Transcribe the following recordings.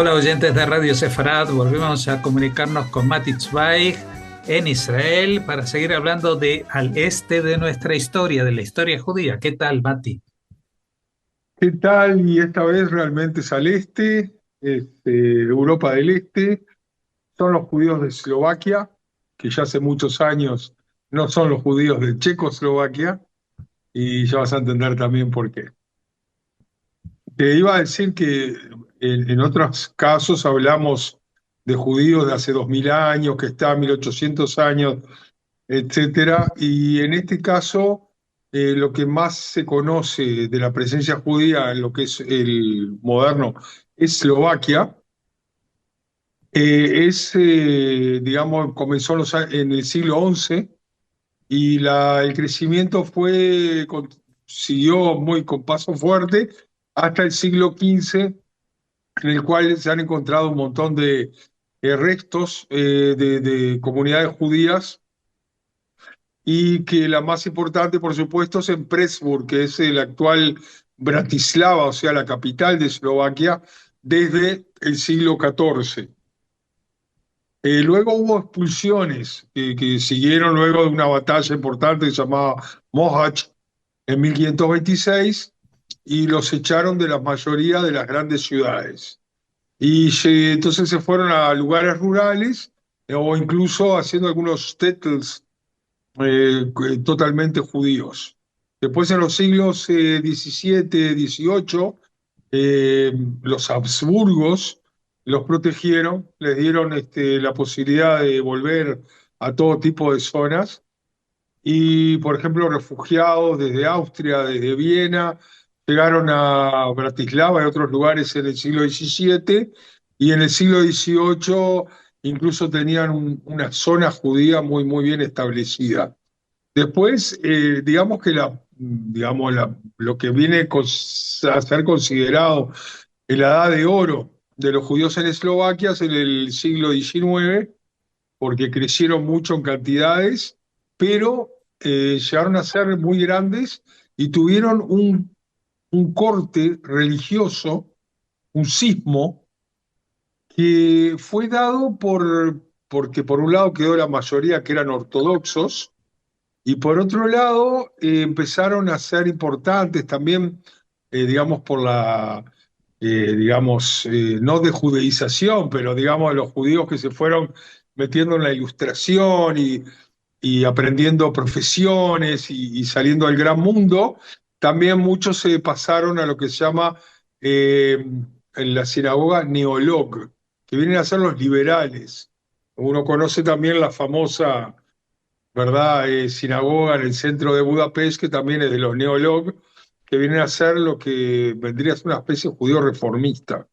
Hola oyentes de Radio Sefarad, volvemos a comunicarnos con Mati Zweig en Israel para seguir hablando de al este de nuestra historia, de la historia judía. ¿Qué tal, Mati? ¿Qué tal? Y esta vez realmente es al este, Europa del Este, son los judíos de Eslovaquia, que ya hace muchos años no son los judíos de Checoslovaquia, y ya vas a entender también por qué. Te iba a decir que en otros casos hablamos de judíos de hace 2000 años, que está 1800 años, etcétera. Y en este caso, lo que más se conoce de la presencia judía en lo que es el moderno Eslovaquia, digamos, comenzó en el siglo XI y el crecimiento siguió muy con paso fuerte hasta el siglo XV, en el cual se han encontrado un montón de restos de comunidades judías y que la más importante, por supuesto, es en Pressburg, que es el actual Bratislava, o sea, la capital de Eslovaquia, desde el siglo XIV. Luego hubo expulsiones que siguieron luego de una batalla importante llamada Mohacs en 1526 y los echaron de la mayoría de las grandes ciudades. Entonces se fueron a lugares rurales o incluso haciendo algunos shtetls totalmente judíos. Después en los siglos XVII, XVIII, los Habsburgos los protegieron, les dieron la posibilidad de volver a todo tipo de zonas y, por ejemplo, refugiados desde Austria, desde Viena, llegaron a Bratislava y otros lugares en el siglo XVII y en el siglo XVIII incluso tenían una zona judía muy, muy bien establecida. Después, digamos que lo que viene a ser considerado en la edad de oro de los judíos en Eslovaquia es en el siglo XIX, porque crecieron mucho en cantidades, pero llegaron a ser muy grandes y tuvieron un corte religioso, un cismo, que fue dado porque por un lado quedó la mayoría que eran ortodoxos, y por otro lado, empezaron a ser importantes también, digamos, no de judeización, pero digamos, los judíos que se fueron metiendo en la ilustración y aprendiendo profesiones y saliendo al gran mundo, también muchos se pasaron a lo que se llama en la sinagoga neolog, que vienen a ser los liberales. Uno conoce también la famosa, ¿verdad? Sinagoga en el centro de Budapest, que también es de los neolog, que vienen a ser lo que vendría a ser una especie de judío reformista.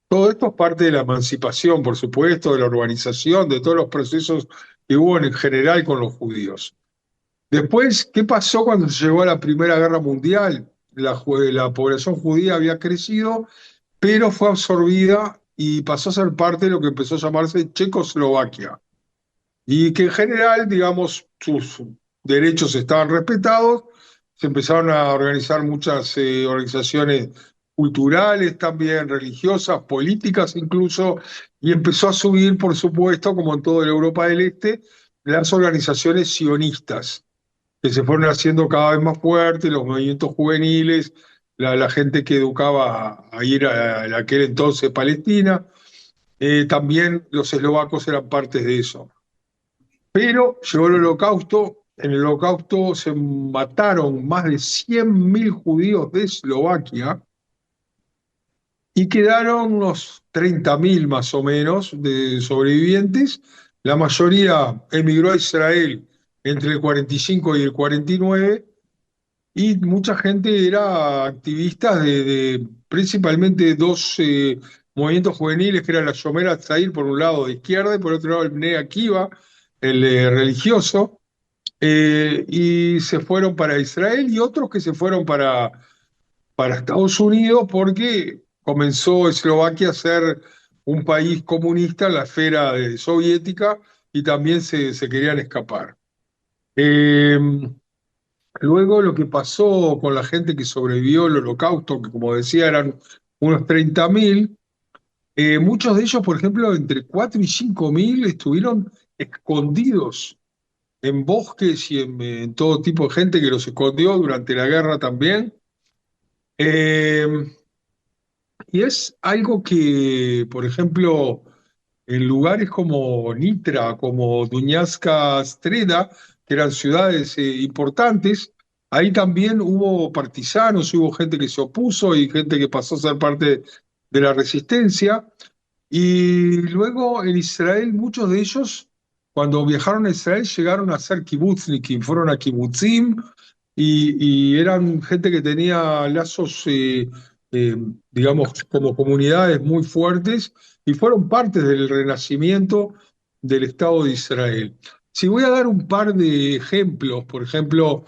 Todo esto es parte de la emancipación, por supuesto, de la urbanización, de todos los procesos que hubo en general con los judíos. Después, ¿qué pasó cuando se llegó a la Primera Guerra Mundial? La población judía había crecido, pero fue absorbida y pasó a ser parte de lo que empezó a llamarse Checoslovaquia y que en general, digamos, sus derechos estaban respetados, se empezaron a organizar muchas organizaciones culturales también, religiosas, políticas incluso, y empezó a subir, por supuesto, como en toda la Europa del Este, las organizaciones sionistas, que se fueron haciendo cada vez más fuertes, los movimientos juveniles, la gente que educaba a ir a aquel entonces Palestina, también los eslovacos eran parte de eso. Pero llegó el holocausto, en el holocausto se mataron más de 100.000 judíos de Eslovaquia y quedaron unos 30.000 más o menos de sobrevivientes. La mayoría emigró a Israel entre el 45 y el 49 y mucha gente era activista principalmente dos movimientos juveniles, que eran la Shomer Hatzair por un lado de izquierda y por otro lado el Bnei Akiva, el religioso, y se fueron para Israel y otros que se fueron para Estados Unidos porque comenzó Eslovaquia a ser un país comunista en la esfera soviética y también se querían escapar. Eh, Luego lo que pasó con la gente que sobrevivió al holocausto, que como decía eran unos 30.000, Muchos de ellos, por ejemplo, entre 4 y 5 mil estuvieron escondidos en bosques y en todo tipo de gente que los escondió durante la guerra también. Eh, y es algo que, por ejemplo, en lugares como Nitra, como Duñasca Streda, que eran ciudades importantes, ahí también hubo partisanos, hubo gente que se opuso y gente que pasó a ser parte de la resistencia. Y luego en Israel, muchos de ellos, cuando viajaron a Israel, llegaron a ser kibbuznikim, fueron a kibbutzim y eran gente que tenía lazos, eh, digamos, como comunidades muy fuertes y fueron parte del renacimiento del Estado de Israel. Si voy a dar un par de ejemplos, por ejemplo,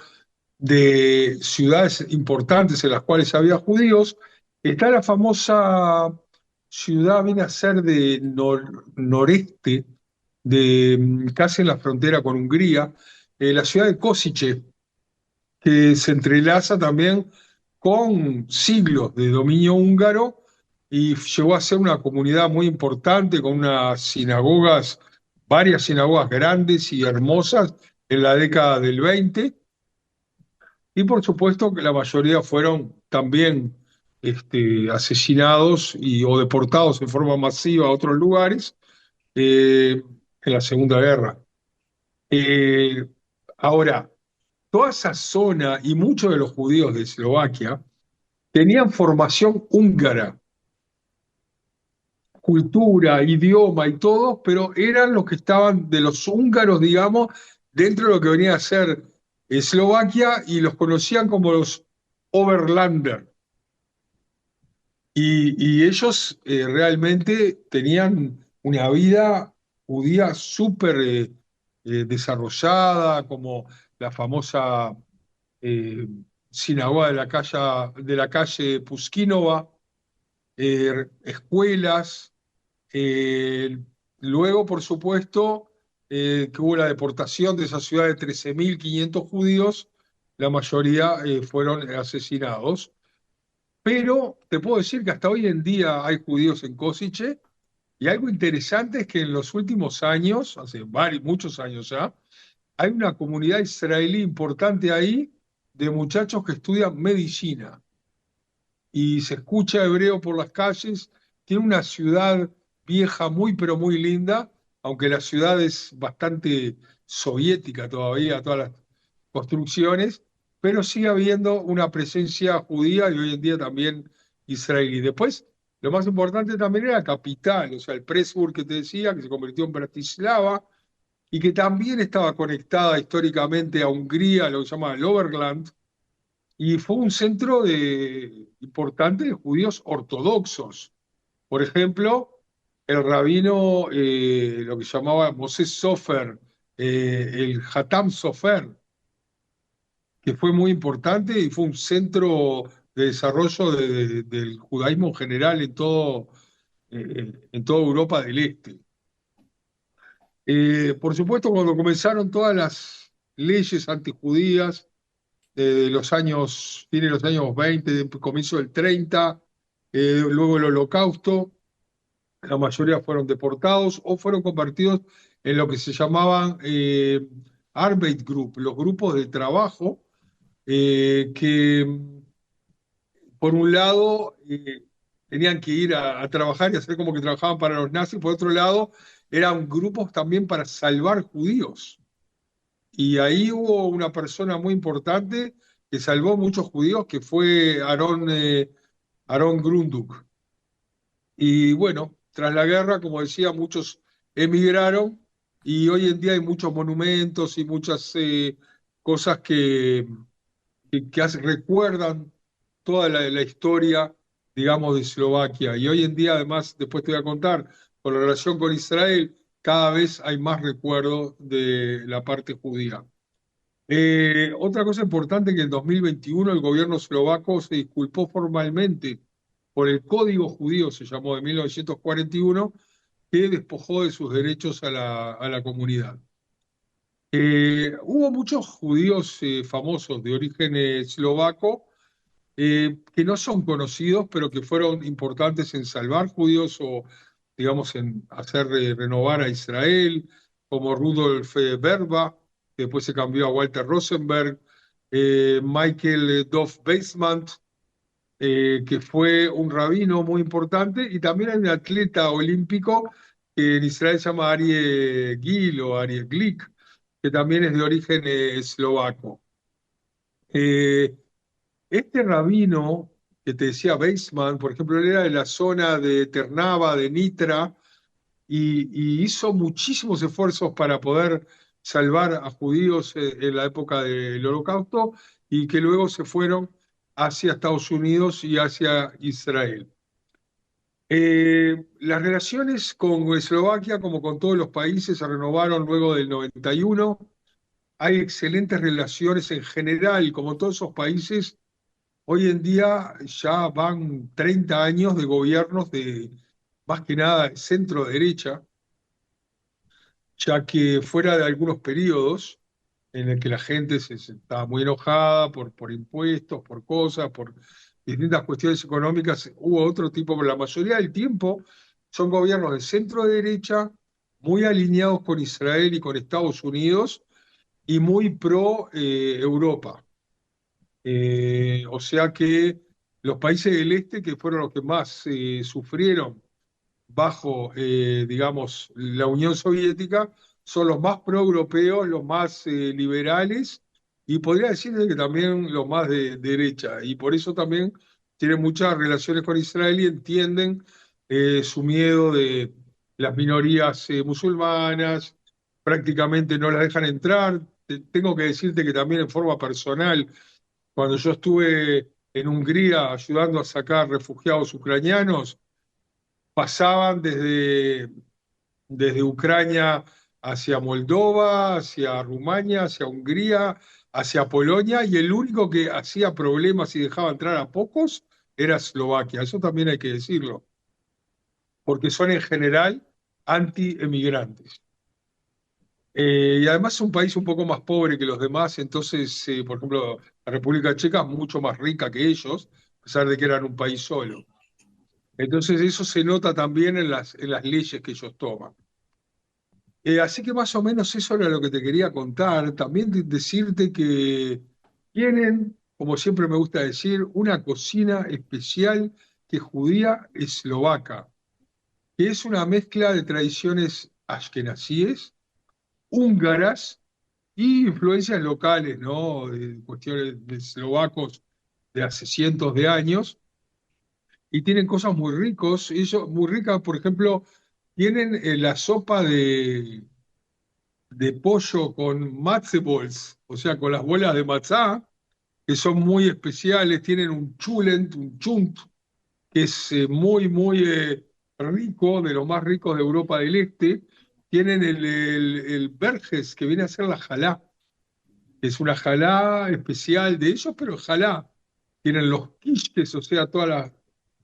de ciudades importantes en las cuales había judíos, está la famosa ciudad, viene a ser de noreste, casi en la frontera con Hungría, la ciudad de Košice, que se entrelaza también con siglos de dominio húngaro y llegó a ser una comunidad muy importante con unas sinagogas, varias sinagogas grandes y hermosas en la década del 20. Y por supuesto que la mayoría fueron también asesinados o deportados en forma masiva a otros lugares en la Segunda Guerra. Eh, Ahora, toda esa zona y muchos de los judíos de Eslovaquia tenían formación húngara, cultura, idioma y todo, pero eran los que estaban de los húngaros, digamos, dentro de lo que venía a ser Eslovaquia y los conocían como los Overlander. Y ellos realmente tenían una vida judía súper desarrollada, como la famosa eh, sinagoga de la calle Puskínova, escuelas. eh, Luego, por supuesto, que hubo la deportación de esa ciudad de 13.500 judíos, la mayoría fueron asesinados. Pero te puedo decir que hasta hoy en día hay judíos en Košice y algo interesante es que en los últimos años, hace muchos años ya, hay una comunidad israelí importante ahí de muchachos que estudian medicina y se escucha hebreo por las calles. Tiene una ciudad vieja muy pero muy linda, aunque la ciudad es bastante soviética todavía, todas las construcciones, pero sigue habiendo una presencia judía y hoy en día también israelí. Después, lo más importante también era la capital, o sea, el Pressburg que te decía, que se convirtió en Bratislava y que también estaba conectada históricamente a Hungría, lo que se llama el Overland, y fue un centro importante de judíos ortodoxos. Por ejemplo, el rabino, lo que llamaba Moshe Sofer, el Hatam Sofer, que fue muy importante y fue un centro de desarrollo del judaísmo en general en toda Europa del Este. Por supuesto, cuando comenzaron todas las leyes antijudías de los años, fines de los años 20, comienzo del 30, luego el Holocausto, la mayoría fueron deportados o fueron convertidos en lo que se llamaban Arbeitsgruppen, los grupos de trabajo, que por un lado tenían que ir a trabajar y hacer como que trabajaban para los nazis, por otro lado eran grupos también para salvar judíos. Y ahí hubo una persona muy importante que salvó muchos judíos, que fue Aaron Grunduk. Y bueno, tras la guerra, como decía, muchos emigraron y hoy en día hay muchos monumentos y muchas cosas que recuerdan toda la historia, digamos, de Eslovaquia. Y hoy en día, además, después te voy a contar, con la relación con Israel, cada vez hay más recuerdo de la parte judía. Otra cosa importante que en 2021 el gobierno eslovaco se disculpó formalmente por el Código Judío, se llamó de 1941, que despojó de sus derechos a la comunidad. Hubo muchos judíos famosos de origen eslovaco, que no son conocidos, pero que fueron importantes en salvar judíos o, digamos, en hacer renovar a Israel, como Rudolf Verba, que después se cambió a Walter Rosenberg, Michael Dov Weizmann, que fue un rabino muy importante, y también hay un atleta olímpico que en Israel se llama Arie Gil o Arie Glick, que también es de origen eslovaco. Eh, este rabino que te decía Weizmann, por ejemplo, él era de la zona de Ternava, de Nitra, y hizo muchísimos esfuerzos para poder salvar a judíos en la época del Holocausto y que luego se fueron hacia Estados Unidos y hacia Israel. Las relaciones con Eslovaquia, como con todos los países, se renovaron luego del 91. Hay excelentes relaciones en general, como todos esos países. Hoy en día ya van 30 años de gobiernos de, más que nada, centro derecha, ya que fuera de algunos periodos en el que la gente se estaba muy enojada por impuestos, por cosas, por distintas cuestiones económicas, hubo otro tipo, pero la mayoría del tiempo son gobiernos de centro derecha, muy alineados con Israel y con Estados Unidos y muy pro Europa. O sea que los países del este, que fueron los que más sufrieron bajo, digamos, la Unión Soviética, son los más proeuropeos, los más liberales y podría decirse que también los más de derecha. Y por eso también tienen muchas relaciones con Israel y entienden su miedo de las minorías musulmanas, prácticamente no las dejan entrar. Tengo que decirte que también en forma personal, cuando yo estuve en Hungría ayudando a sacar refugiados ucranianos, pasaban desde Ucrania hacia Moldova, hacia Rumania, hacia Hungría, hacia Polonia, y el único que hacía problemas y dejaba entrar a pocos era Eslovaquia. Eso también hay que decirlo, porque son en general anti-emigrantes. Y además es un país un poco más pobre que los demás, entonces, por ejemplo, la República Checa es mucho más rica que ellos, a pesar de que eran un país solo. Entonces eso se nota también en las leyes que ellos toman. Así que más o menos eso era lo que te quería contar. También decirte que tienen, como siempre me gusta decir, una cocina especial que es judía eslovaca, que es una mezcla de tradiciones ashkenazíes, húngaras y influencias locales, ¿no? De cuestiones de eslovacos de hace cientos de años. Y tienen cosas muy ricos. Ellos, muy ricas, por ejemplo, tienen la sopa de pollo con matzeballs, o sea, con las bolas de matzá, que son muy especiales, tienen un chulent, un chunt, que es muy rico, de los más ricos de Europa del Este, tienen el Verges, que viene a ser la jalá, que es una jalá especial de ellos, pero jalá. Tienen los quiches, o sea, todas las,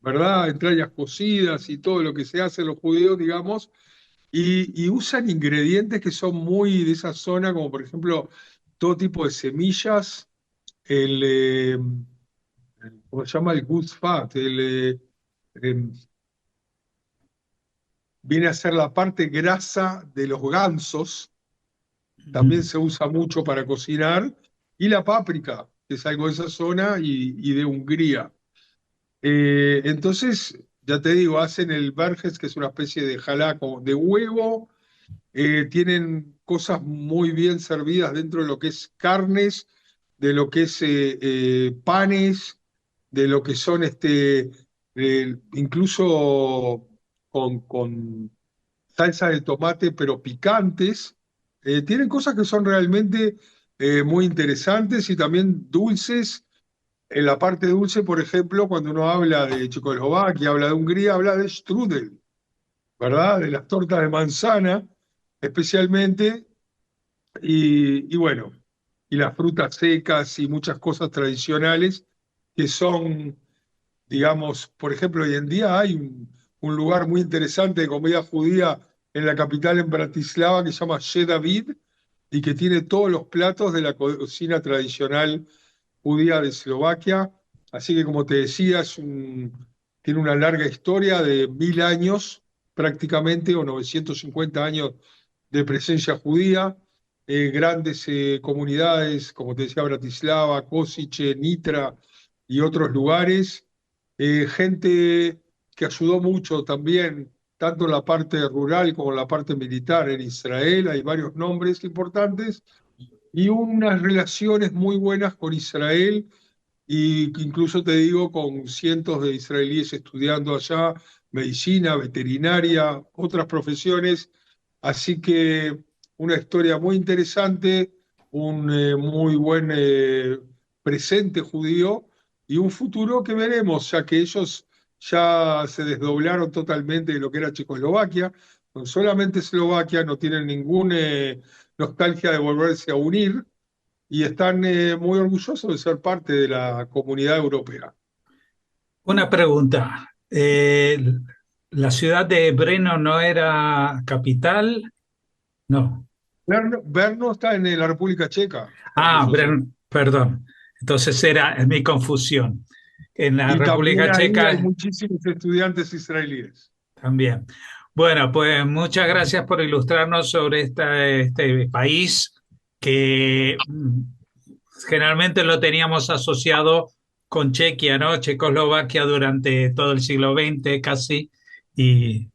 ¿verdad?, entrañas cocidas y todo lo que se hace en los judíos, digamos, y usan ingredientes que son muy de esa zona, como por ejemplo todo tipo de semillas, el, ¿cómo se llama? El good fat, em, viene a ser la parte grasa de los gansos, también se usa mucho para cocinar, y la páprica, que es algo de esa zona y de Hungría. Entonces, ya te digo, hacen el verges, que es una especie de jalaco de huevo. Tienen cosas muy bien servidas dentro de lo que es carnes, de lo que es panes, de lo que son incluso con salsa de tomate, pero picantes. Tienen cosas que son realmente muy interesantes y también dulces. En la parte dulce, por ejemplo, cuando uno habla de Checoslovaquia, habla de Hungría, habla de strudel, ¿verdad? De las tortas de manzana, especialmente, y bueno, y las frutas secas y muchas cosas tradicionales que son, digamos, por ejemplo, hoy en día hay un lugar muy interesante de comida judía en la capital, en Bratislava, que se llama Che David, y que tiene todos los platos de la cocina tradicional judía de Eslovaquia. Así que, como te decía, tiene una larga historia de 1000 años prácticamente, o 950 años de presencia judía, grandes comunidades, como te decía, Bratislava, Košice, Nitra y otros lugares, gente que ayudó mucho también, tanto en la parte rural como en la parte militar en Israel, hay varios nombres importantes, y unas relaciones muy buenas con Israel y incluso te digo con cientos de israelíes estudiando allá medicina, veterinaria, otras profesiones. Así que una historia muy interesante, un muy buen presente judío y un futuro que veremos, ya que ellos ya se desdoblaron totalmente de lo que era Checoslovaquia. Con solamente Eslovaquia no tienen ninguna nostalgia de volverse a unir y están muy orgullosos de ser parte de la comunidad europea. Una pregunta. ¿La ciudad de Brno no era capital? No. Brno está en la República Checa, donde Ah, yo soy. Brno, perdón. Entonces era mi confusión. En la Y también República ahí hay Checa muchísimos estudiantes israelíes. también. Bueno, pues muchas gracias por ilustrarnos sobre este país que generalmente lo teníamos asociado con Chequia, ¿no? Checoslovaquia durante todo el siglo XX casi, y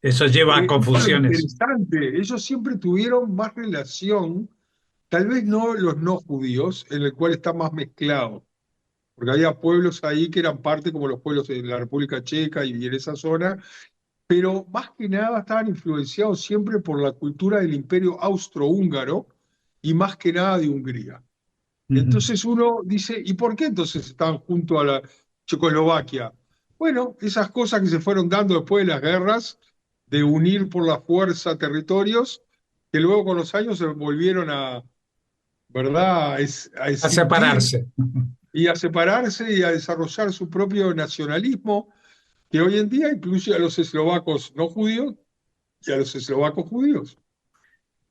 eso lleva a Eso es lo confusiones. interesante. Ellos siempre tuvieron más relación, tal vez no los no judíos, en el cual está más mezclado. Porque había pueblos ahí que eran parte, como los pueblos de la República Checa y en esa zona, pero más que nada estaban influenciados siempre por la cultura del Imperio Austrohúngaro y más que nada de Hungría. Ujú. Entonces uno dice, ¿y por qué entonces estaban junto a la Checoslovaquia? Bueno, esas cosas que se fueron dando después de las guerras, de unir por la fuerza territorios, que luego con los años se volvieron a, ¿verdad?, a A escindir separarse. y a separarse y a desarrollar su propio nacionalismo, que hoy en día incluye a los eslovacos no judíos y a los eslovacos judíos.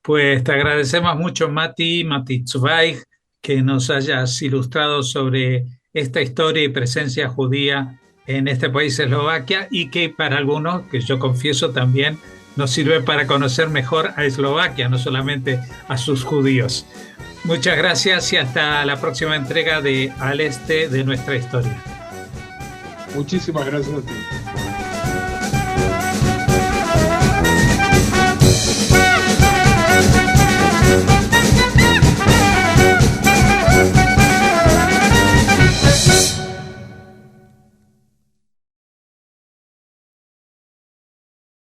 Pues te agradecemos mucho, Mati Zweig, que nos hayas ilustrado sobre esta historia y presencia judía en este país, Eslovaquia, y que para algunos, que yo confieso también, nos sirve para conocer mejor a Eslovaquia, no solamente a sus judíos. Muchas gracias y hasta la próxima entrega de Al Este de nuestra historia. Muchísimas gracias a ti.